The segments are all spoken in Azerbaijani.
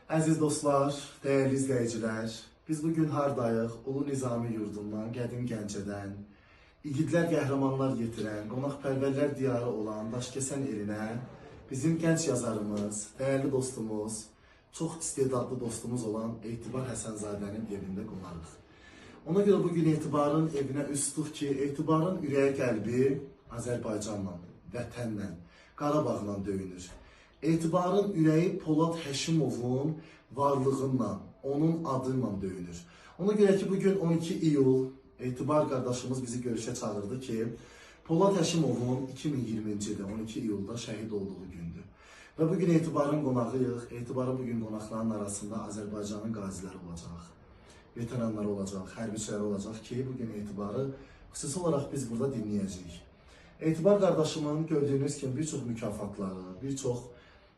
Əziz dostlar, dəyərli izləyicilər, biz bugün hardayıq? Ulu Nizami yurdundan, qədim Gəncədən, igidlər, qəhrəmanlar yetirən, qonaqpərvərlər diyarı olan Daşkəsən elinə bizim gənc yazarımız, dəyərli dostumuz, çox istedadlı dostumuz olan Etibar Həsənzadənin evində qonarıq. Ona görə bugün Etibarın evinə üz tutduq ki, Etibarın ürəyi qəlbi Azərbaycanla, vətənlə, Qarabağla döyünür. Etibarın ürəyi Polad Həşimovun varlığınla, onun adıyla döyünür. Ona görə ki, bugün 12 iyul Etibar qardaşımız bizi görüşə çağırdı ki, Polad Həşimovun 2020-ci ildə 12 iyulda şəhid olduğu gündür. Və bugün Etibarın qonağıyıq. Etibarın bugün qonaqlarının arasında Azərbaycanın qaziləri olacaq, veteranları olacaq, hərbiçiləri olacaq ki, bugün Etibarı xüsusi olaraq biz burada dinləyəcəyik. Etibar qardaşımın gördüyünüz kimi bir çox mükafatları, bir çox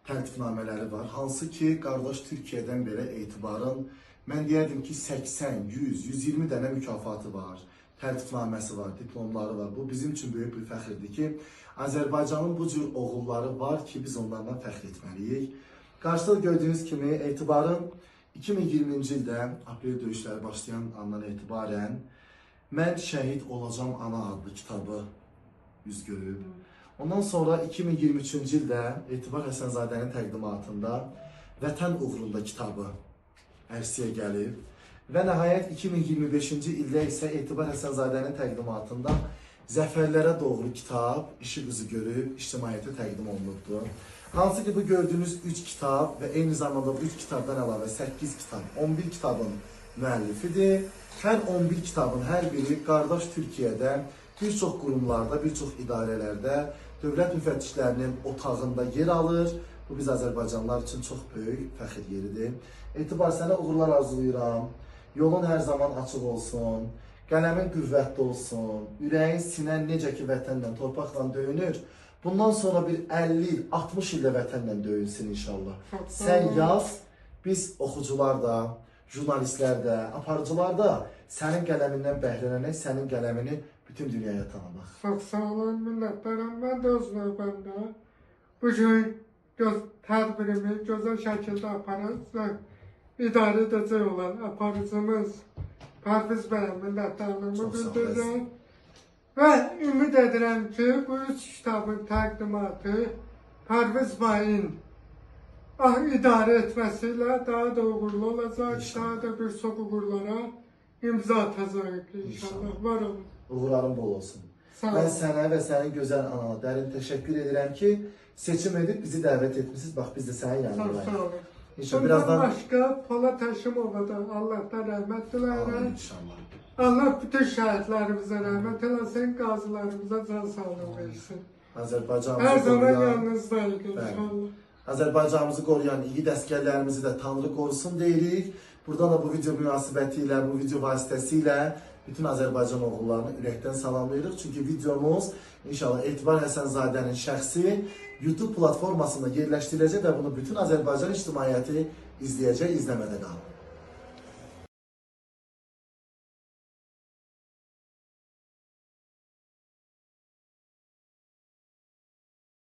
təltifnamələri var. Hansı ki, qardaş Türkiyədən belə Etibarın, mən deyərdim ki, 80, 100, 120 dənə mükafatı var, təltifnaməsi var, diplomları var. Bu bizim üçün böyük bir fəxirdir ki, Azərbaycanın bu cür oğulları var ki, biz onlardan fəxr etməliyik. Qarşıda gördüyünüz kimi Etibarın 2020-ci ildə aprel döyüşləri başlayan andan etibarən Mən şəhid olacam ana adlı kitabı yüz görüb. Ondan sonra 2023-cü ildə Etibar Həsənzadənin təqdimatında Vətən uğrunda kitabı ərsəyə gəlib. Və nəhayət 2025-ci ildə isə Etibar Həsənzadənin təqdimatında Zəfərlərə doğru kitab işıq üzü görüb, ictimaiyyətə təqdim olunubdur. Hansı ki, bu gördüyünüz 3 kitab və eyni zamanda bu 3 kitabdan əlavə 8 kitab, 11 kitabın müəllifidir. Hər 11 kitabın hər biri qardaş Türkiyədə bir çox qurumlarda, bir çox idarələrdə dövlət müfəttişlərinin otağında yer alır. Bu biz Azərbaycanlılar üçün çox böyük fəxir yeridir. Etibar, sənə uğurlar arzulayıram. Yolun hər zaman açıq olsun. Qələmin qüvvətli olsun. Ürəyin, sinən necə ki vətənlə, torpaqla döyünür. Bundan sonra bir 50, 60 ildə vətənlə döyünsün inşallah. Sən yaz, biz oxucular da, jurnalistlər də, aparıcılar da sənin qələmindən bəhrələnək, sənin qələmini bütün dünyaya tanımaq. Çox sağ olun, minnətdaram. Mən də öz növbəmdə bugün tədbirimi gözəl şəkildə aparıb və idarə edəcək olan aparıcımız Pərviz bəyə minnətdarlığımı bildirirəm. Və ümid edirəm ki, bu 3 kitabın təqdimatı Pərviz bəyin idarə etməsiyle daha da uğurlu olacaq, daha da bir çox uğurlara imza atacaq inşallah. Var olun. Uğurların bol olsun. Mən sənə və sənin gözəl anana dərin təşəkkür edirəm ki, seçim edib bizi dəvət etmişsiniz. Bax, biz də sənin yanındayıq. Çox sağ olun. Birazdan başqa Polad Həşimova da Allah'tan rəhmət diləyirəm. İnşallah. Allah bütün şəhidlərimizə rəhmət eləsin, qazilərimizə can sağlığı versin. Azərbaycanımızı Hər zaman qoruyan, yanınızdayıq inşallah. Azərbaycanımızı qoruyan igid əsgərlərimizi də Tanrı qorusun deyirik. Buradan da bu video münasibətilə, bu video vasitəsilə bütün Azərbaycan oğullarını ürəkdən salamlayırıq. Çünki videomuz inşallah Etibar Həsənzadənin şəxsi YouTube platformasında yerləşdiriləcək və bunu bütün Azərbaycan ictimaiyyəti izləyəcək, izləmədə qalın.